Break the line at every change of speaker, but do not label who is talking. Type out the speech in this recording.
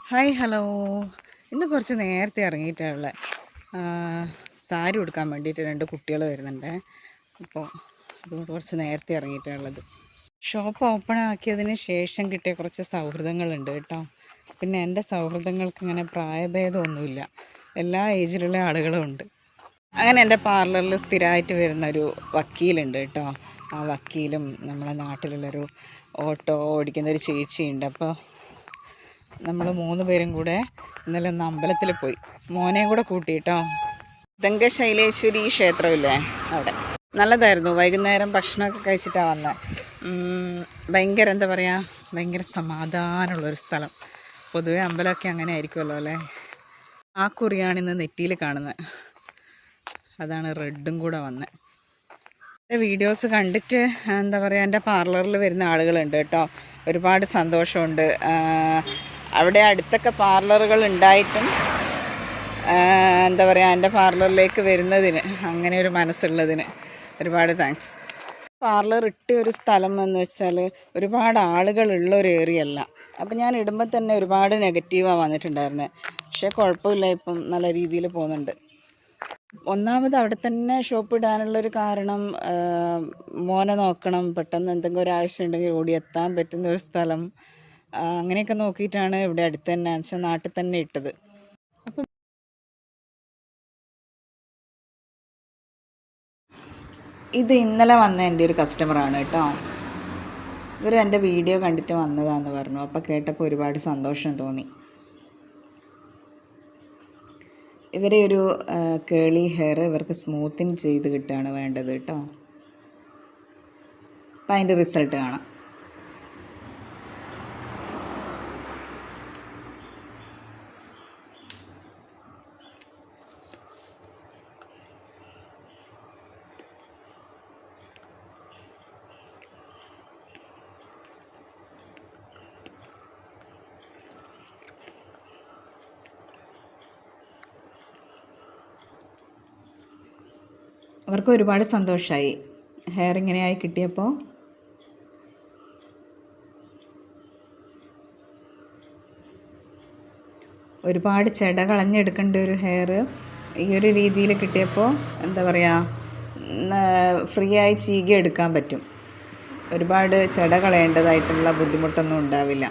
Hi hello. ഇന്ന് കുറച്ച് നേരത്തെ ഇറങ്ങിയിട്ടുള്ള സാരി ഉടുക്കാൻ വേണ്ടിയിട്ട് 2 കുട്ടികൾ വരുന്നുണ്ട്. അപ്പോൾ അത് കുറച്ച് നേരത്തെ ഇറങ്ങിയിട്ടുള്ളത്. ഷോപ്പ് ഓപ്പൺ ആക്കിയതിന് ശേഷം കിട്ടിയ കുറച്ച് സൗഹൃദങ്ങളുണ്ട് കേട്ടോ. പിന്നെ എൻ്റെ സൗഹൃദങ്ങൾക്ക് ഇങ്ങനെ പ്രായഭേദമൊന്നുമില്ല, എല്ലാ ഏജിലുള്ള ആളുകളും ഉണ്ട്. അങ്ങനെ എൻ്റെ പാർലറിൽ സ്ഥിരമായിട്ട് വരുന്നൊരു വക്കീലുണ്ട് കേട്ടോ. ആ വക്കീലും നമ്മളെ നാട്ടിലുള്ളൊരു ഓട്ടോ ഓടിക്കുന്നൊരു ചേച്ചിയുണ്ട്. അപ്പോൾ നമ്മൾ 3 പേരും കൂടെ ഇന്നലെ ഒന്ന് അമ്പലത്തിൽ പോയി, മോനെയും കൂടെ കൂട്ടിയിട്ടോ. ശൈലേശ്വരി ക്ഷേത്രമില്ലേ അവിടെ. നല്ലതായിരുന്നു. വൈകുന്നേരം ഭക്ഷണമൊക്കെ കഴിച്ചിട്ടാണ് വന്നത്. ഭയങ്കര എന്താ പറയുക, ഭയങ്കര സമാധാനമുള്ളൊരു സ്ഥലം. പൊതുവെ അമ്പലമൊക്കെ അങ്ങനെ ആയിരിക്കുമല്ലോ അല്ലേ. ആ കുറിയാണിന്ന് നെറ്റിയിൽ കാണുന്നത്, അതാണ് റെഡും കൂടെ വന്നത്. വീഡിയോസ് കണ്ടിട്ട് എന്താ പറയുക, എൻ്റെ പാർലറിൽ വരുന്ന ആളുകളുണ്ട് കേട്ടോ. ഒരുപാട് സന്തോഷമുണ്ട്. അവിടെ അടുത്തൊക്കെ പാർലറുകൾ ഉണ്ടായിട്ടും എന്താ പറയുക, എൻ്റെ പാർലറിലേക്ക് വരുന്നതിന്, അങ്ങനെ ഒരു മനസ്സുള്ളതിന് ഒരുപാട് താങ്ക്സ്. പാർലർ ഇട്ട ഒരു സ്ഥലം എന്ന് വെച്ചാൽ ഒരുപാട് ആളുകളുള്ള ഒരു ഏരിയ അല്ല. അപ്പം ഞാൻ ഇടുമ്പോൾ തന്നെ ഒരുപാട് നെഗറ്റീവാണ് വന്നിട്ടുണ്ടായിരുന്നത്. പക്ഷേ കുഴപ്പമില്ല, ഇപ്പം നല്ല രീതിയിൽ പോകുന്നുണ്ട്. ഒന്നാമത് അവിടെ തന്നെ ഷോപ്പ് ഇടാനുള്ളൊരു കാരണം, മോനെ നോക്കണം, പെട്ടെന്ന് എന്തെങ്കിലും ഒരു ആവശ്യം ഉണ്ടെങ്കിൽ ഓടി എത്താൻ പറ്റുന്ന ഒരു സ്ഥലം, അങ്ങനെയൊക്കെ നോക്കിയിട്ടാണ് ഇവിടെ അടുത്ത് തന്നെ, വെച്ചാൽ നാട്ടിൽ തന്നെ ഇട്ടത്. അപ്പം ഇത് ഇന്നലെ വന്ന എൻ്റെ ഒരു കസ്റ്റമറാണ് കേട്ടോ. ഇവർ എൻ്റെ വീഡിയോ കണ്ടിട്ട് വന്നതാണെന്ന് പറഞ്ഞു. അപ്പോൾ കേട്ടപ്പോൾ ഒരുപാട് സന്തോഷം തോന്നി. ഇവരെ ഒരു കേളി ഹെയർ ഇവർക്ക് സ്മൂത്തിങ് ചെയ്ത് കിട്ടുകയാണ് വേണ്ടത് കേട്ടോ. അപ്പം അതിൻ്റെ റിസൾട്ട് കാണാം. അവർക്ക് ഒരുപാട് സന്തോഷമായി ഹെയർ ഇങ്ങനെയായി കിട്ടിയപ്പോൾ. ഒരുപാട് ചെട കളഞ്ഞെടുക്കേണ്ട ഒരു ഹെയർ ഈ ഒരു രീതിയിൽ കിട്ടിയപ്പോൾ എന്താ പറയുക, ഫ്രീ ആയി ചീകി എടുക്കാൻ പറ്റും. ഒരുപാട് ചെട കളയേണ്ടതായിട്ടുള്ള ബുദ്ധിമുട്ടൊന്നും ഉണ്ടാവില്ല.